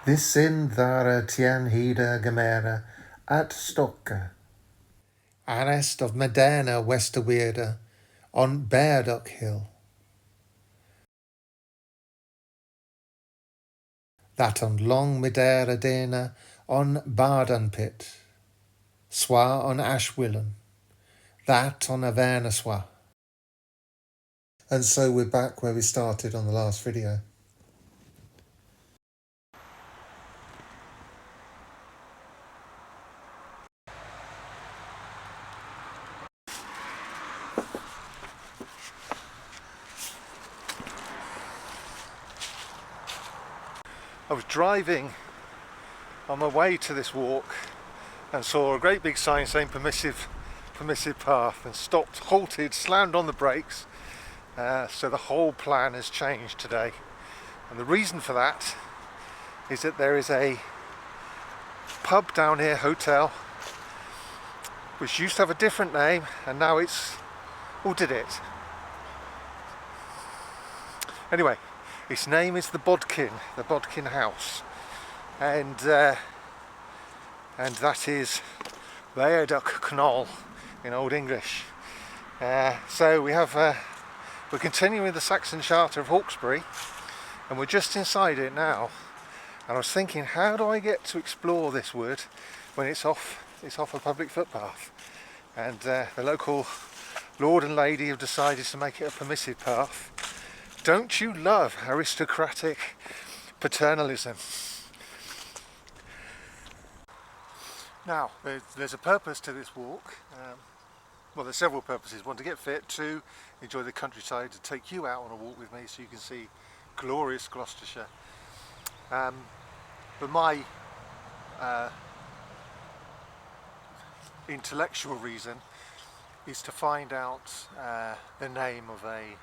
This in thara tien hida gamera at stocka. Arrest of Maedene west of Weirda on Beorh Hill. That on long Midera Dana on Bardan Pit. Swa on Ashwillan. That on Averna Swa. And so we're back where we started on the last video. I was driving on my way to this walk and saw a great big sign saying permissive path, and stopped, halted, slammed on the brakes. So the whole plan has changed today, and the reason for that is that there is a pub down here, hotel, which used to have a different name, and now it's, or did it? Anyway, its name is the Bodkin House, and that is Beorh Knoll in Old English. So we're continuing the Saxon Charter of Hawkesbury, and we're just inside it now. And I was thinking, how do I get to explore this wood when it's off a public footpath? And the local lord and lady have decided to make it a permissive path. Don't you love aristocratic paternalism? Now, there's a purpose to this walk. Well, there's several purposes. One, to get fit. Two, enjoy the countryside, to take you out on a walk with me so you can see glorious Gloucestershire. But my intellectual reason is to find out the name of a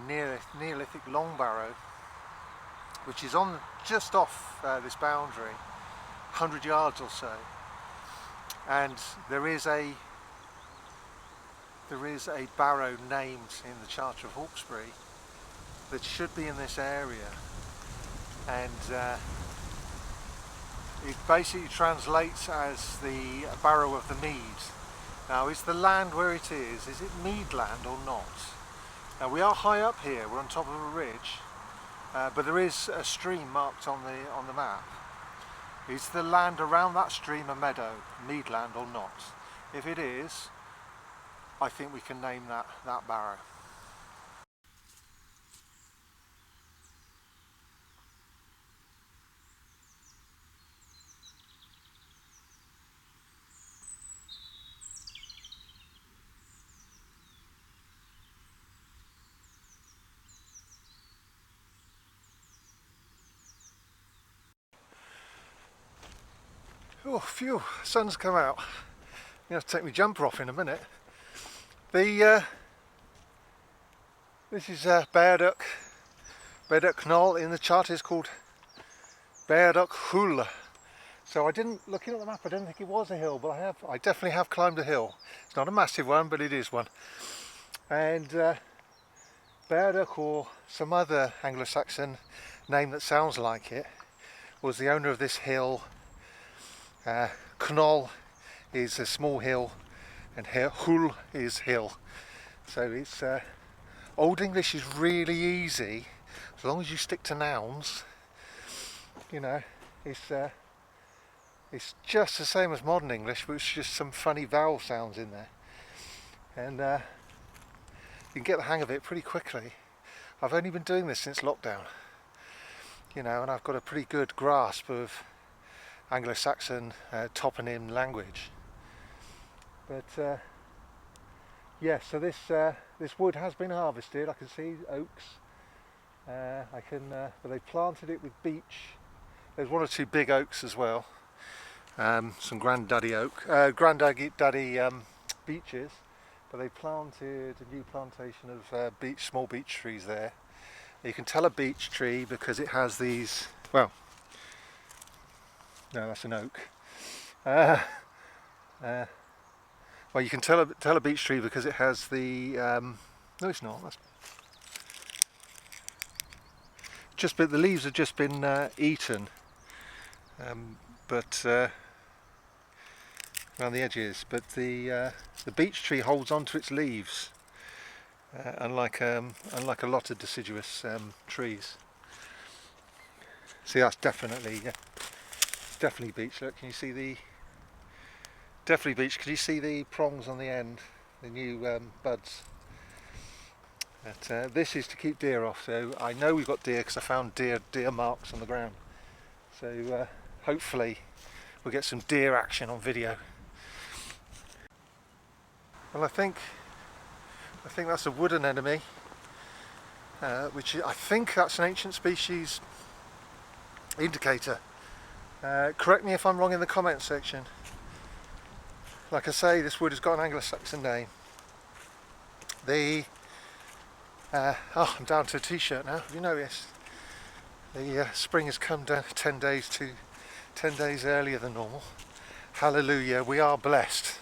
Neolithic long barrow, which is on just off this boundary, 100 yards or so, and there is a barrow named in the Charter of Hawkesbury that should be in this area, and it basically translates as the Barrow of the Mead. Now, is the land where it is it mead land or not? Now, we are high up here, we're on top of a ridge, but there is a stream marked on the map. Is the land around that stream a meadow, mead land or not? If it is, I think we can name that barrow. Oh, phew, sun's come out. You have to take my jumper off in a minute. This is Beorh Knoll. In the chart is called Beorh Hull. So looking at the map, I didn't think it was a hill, but I definitely have climbed a hill. It's not a massive one, but it is one. And Beorh, or some other Anglo-Saxon name that sounds like it, was the owner of this hill. Knoll is a small hill, and Hull is hill. So it's Old English is really easy as long as you stick to nouns. You know, it's just the same as modern English, but it's just some funny vowel sounds in there, and you can get the hang of it pretty quickly. I've only been doing this since lockdown, you know, and I've got a pretty good grasp of Anglo-Saxon toponym language. But yeah, so this wood has been harvested. I can see oaks. But they planted it with beech. There's one or two big oaks as well. Some granddaddy beeches. But they planted a new plantation of small beech trees there. You can tell a beech tree because it has these. Well, no, that's an oak. Well, you can tell a beech tree because it has the. No, it's not. That's the leaves have just been eaten, but around the edges. But the beech tree holds on to its leaves, unlike a lot of deciduous trees. See, that's definitely beech. Look, can you see the definitely beech? Can you see the prongs on the end, the new buds? But, this is to keep deer off. So I know we've got deer because I found deer marks on the ground. So hopefully we'll get some deer action on video. Well, I think that's a wood anemone, which I think that's an ancient species indicator. Correct me if I'm wrong in the comments section. Like I say, this wood has got an Anglo-Saxon name. I'm down to a t-shirt now. Have you noticed? The spring has come down 10 days earlier than normal. Hallelujah, we are blessed.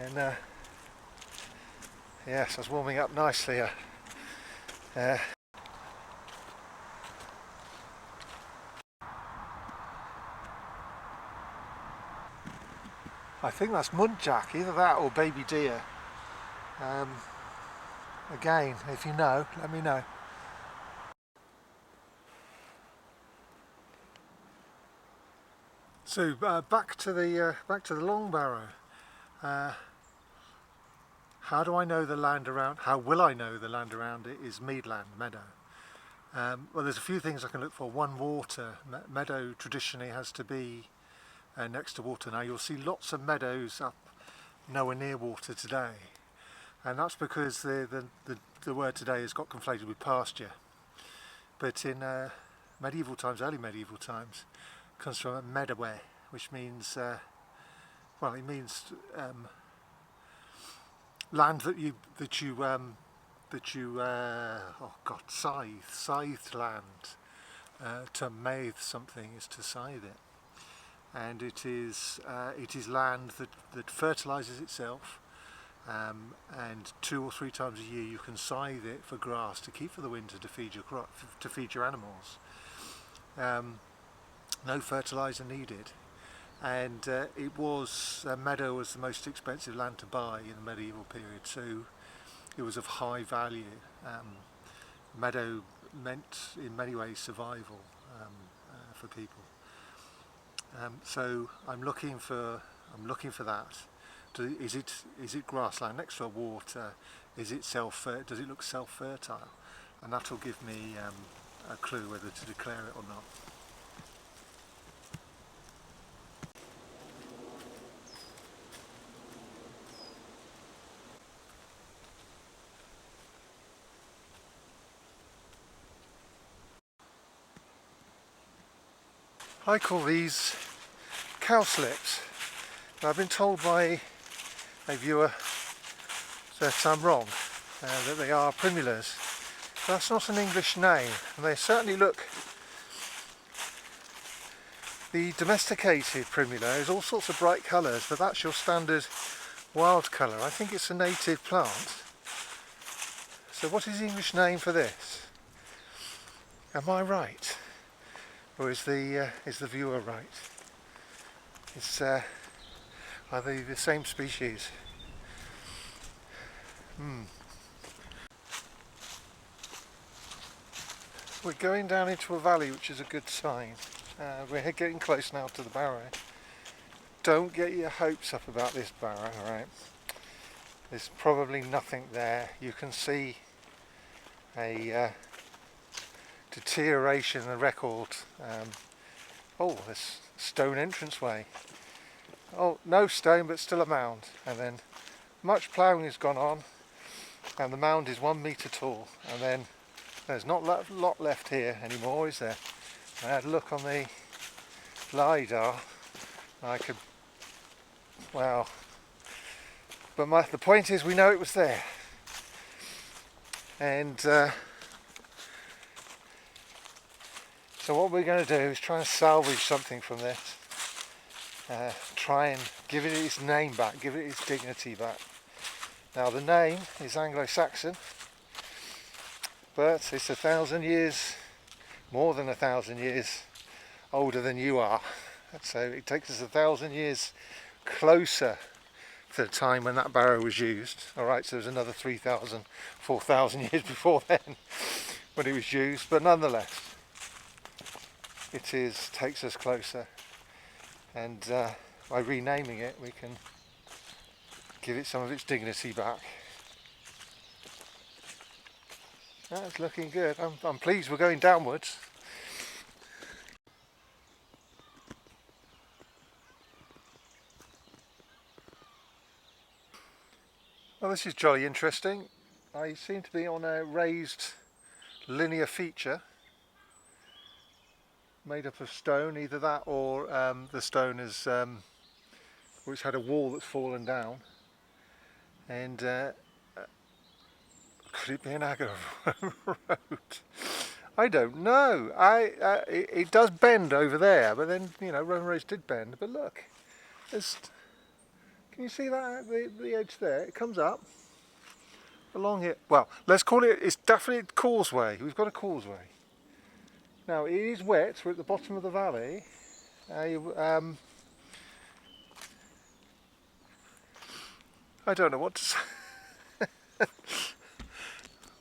And yes, I was warming up nicely. I think that's muntjac, either that or baby deer. Again, if you know, let me know. So back to the long barrow. How do I know the land around? How will I know the land around it is meadland, meadow. Well, there's a few things I can look for. One, water. Meadow traditionally has to be next to water. Now you'll see lots of meadows up nowhere near water today, and that's because the word today has got conflated with pasture. But in medieval times, early medieval times, it comes from meadow, which means well, it means land scythed land. To maed something is to scythe it. And it is land that fertilises itself, and 2 or 3 times a year you can scythe it for grass to keep for the winter to feed your animals. No fertiliser needed, and meadow was the most expensive land to buy in the medieval period, so it was of high value. Meadow meant in many ways survival for people. So I'm looking for that. Is it grassland next to a water? Does it look self-fertile? And that will give me a clue whether to declare it or not. I call these cowslips. I've been told by a viewer that I'm wrong, that they are primulas. That's not an English name, and they certainly look. The domesticated primula is all sorts of bright colours, but that's your standard wild colour. I think it's a native plant. So what is the English name for this? Am I right? Or is the viewer right? Are they the same species? We're going down into a valley, which is a good sign. We're getting close now to the Barrow. Don't get your hopes up about this Barrow, right? There's probably nothing there. You can see a deterioration in the record. This stone entranceway. Oh, no stone, but still a mound. And then much ploughing has gone on, and the mound is 1 metre tall. And then there's not a lot left here anymore, is there? I had a look on the LiDAR. But the point is, we know it was there. And so what we're going to do is try and salvage something from this. Try and give it its name back, give it its dignity back. Now the name is Anglo-Saxon, but it's 1,000 years more than 1,000 years older than you are. So it takes us 1,000 years closer to the time when that barrow was used. Alright, so there's another 3,000, 4,000 years before then when it was used, but nonetheless takes us closer, and by renaming it we can give it some of its dignity back. That's looking good. I'm pleased we're going downwards. Well, this is jolly interesting. I seem to be on a raised linear feature made up of stone, either that or the stone is or it's had a wall that's fallen down, and could it be an Agger road? I don't know. It does bend over there, but then, you know, Roman roads did bend. But look, can you see that the edge there? It comes up along here. Well, let's call it. It's definitely a causeway. We've got a causeway. Now it is wet. We're at the bottom of the valley. I don't know what to say.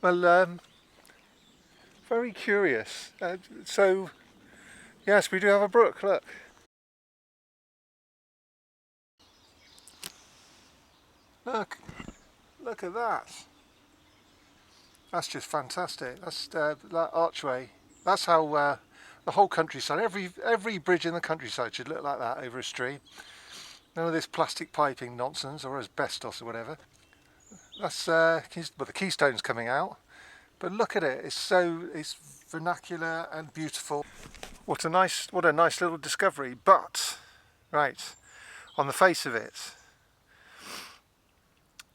Well, very curious. So, yes, we do have a brook. Look. Look at that. That's just fantastic. That's that archway. That's how the whole countryside, every bridge in the countryside should look like that over a stream. None of this plastic piping nonsense or asbestos or whatever. That's well, the keystone's coming out, but look at it. It's vernacular and beautiful. What a nice little discovery. But right, on the face of it,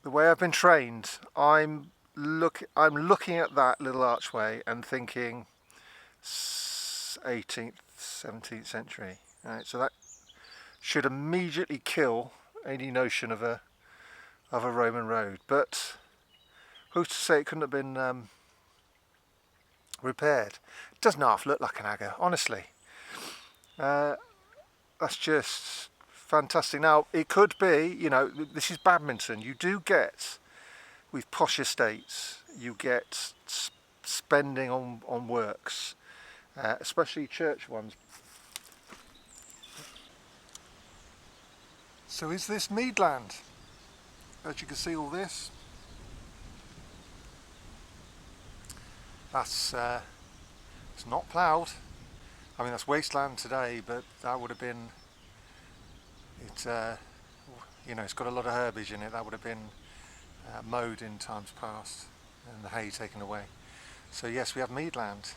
the way I've been trained, I'm looking at that little archway and thinking 18th, 17th century. Right, so that should immediately kill any notion of a Roman road. But who's to say it couldn't have been repaired? It doesn't half look like an Agger, honestly. That's just fantastic. Now it could be, you know, this is Badminton. You do get, with posh estates, you get spending on works, especially church ones. So is this mead land? As you can see, all this, that's it's not ploughed. I mean, that's wasteland today, but that would have been you know, it's got a lot of herbage in it. That would have been mowed in times past and the hay taken away. So yes, we have mead land.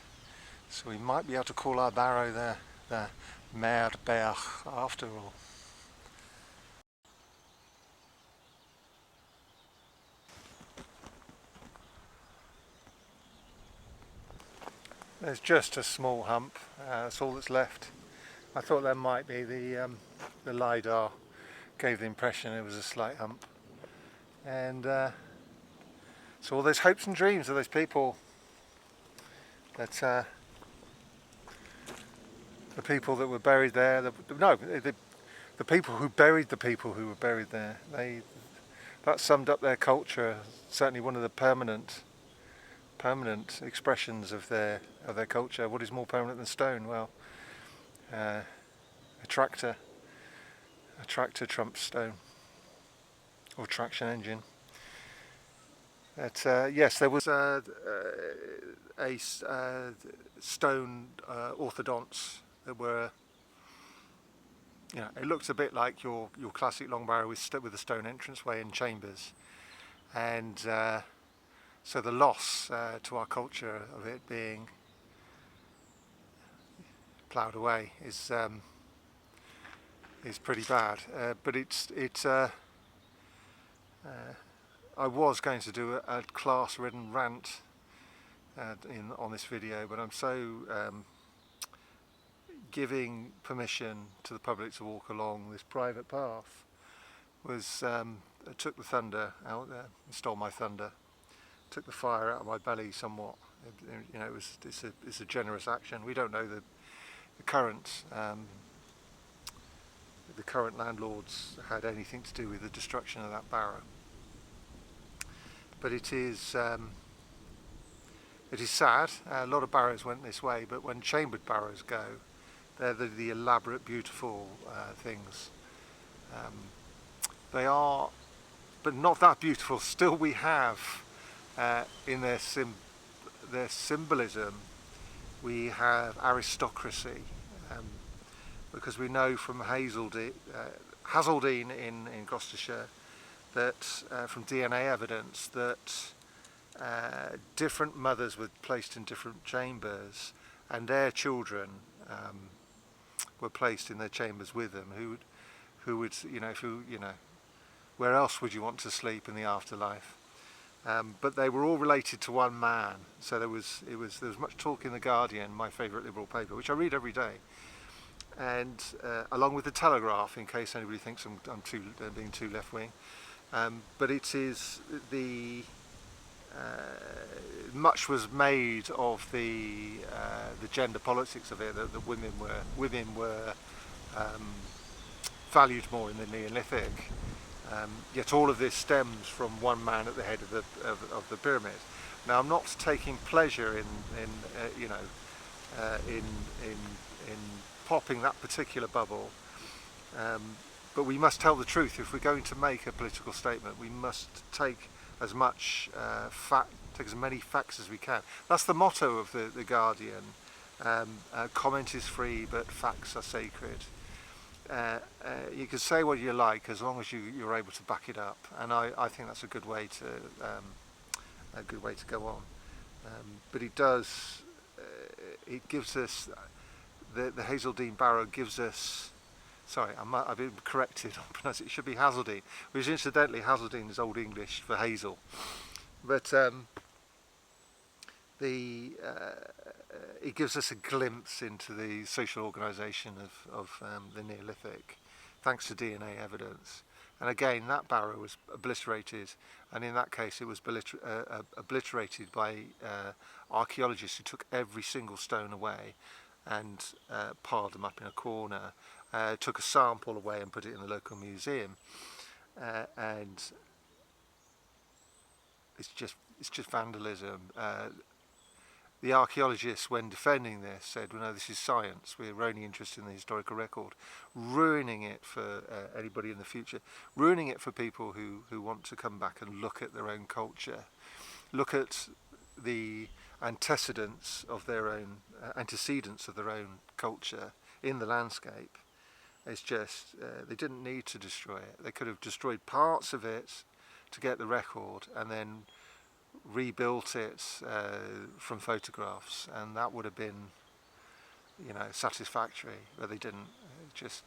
So we might be able to call our barrow the Maed Beorh after all. There's just a small hump. That's all that's left. I thought there might be the lidar gave the impression it was a slight hump, and so all those hopes and dreams of those people that the people that were buried there, the people who buried the people who were buried there, that summed up their culture. Certainly one of the permanent expressions of their culture. What is more permanent than stone? Well, a tractor trumps stone, or traction engine. But yes, there was a stone orthodonts that were, you know, it looks a bit like your classic long barrow with a stone entranceway and chambers, and so the loss to our culture of it being ploughed away is pretty bad. But I was going to do a class-ridden rant on this video, but I'm so giving permission to the public to walk along this private path took the thunder out there, stole my thunder, took the fire out of my belly somewhat. You know, it's a generous action. We don't know the current landlords had anything to do with the destruction of that barrow. But it is sad. A lot of barrows went this way, but when chambered barrows go, they're the elaborate, beautiful things. They are, but not that beautiful. Still, we have in their symbolism, we have aristocracy, because we know from Hazeldene in Gloucestershire that from DNA evidence that different mothers were placed in different chambers, and their children were placed in their chambers with them. Who would where else would you want to sleep in the afterlife? But they were all related to one man. So there was much talk in the Guardian, my favourite Liberal paper, which I read every day, and along with the Telegraph, in case anybody thinks I'm being too left wing. But it is much was made of the gender politics of it, that women were valued more in the Neolithic. Yet all of this stems from one man at the head of the pyramid. Now, I'm not taking pleasure in popping that particular bubble, but we must tell the truth. If we're going to make a political statement, we must take as much take as many facts as we can. That's the motto of the Guardian. Comment is free, but facts are sacred. You can say what you like as long as you're able to back it up, and I think that's a good way to go on. But it does. It gives us the Hazeldene Barrow gives us. Sorry, I've been corrected on pronunciation. It should be Hazeldene, which incidentally Hazeldene is Old English for hazel. But it gives us a glimpse into the social organisation of the Neolithic, thanks to DNA evidence. And again, that barrow was obliterated, and in that case it was obliterated by archaeologists who took every single stone away and piled them up in a corner, took a sample away and put it in the local museum, and it's just vandalism. The archaeologists, when defending this, said, well, no, this is science. We're only interested in the historical record, ruining it for anybody in the future, ruining it for people who want to come back and look at their own culture, look at the antecedents of their own culture in the landscape. It's just, they didn't need to destroy it. They could have destroyed parts of it to get the record and then rebuilt it from photographs, and that would have been, satisfactory. But they didn't. Just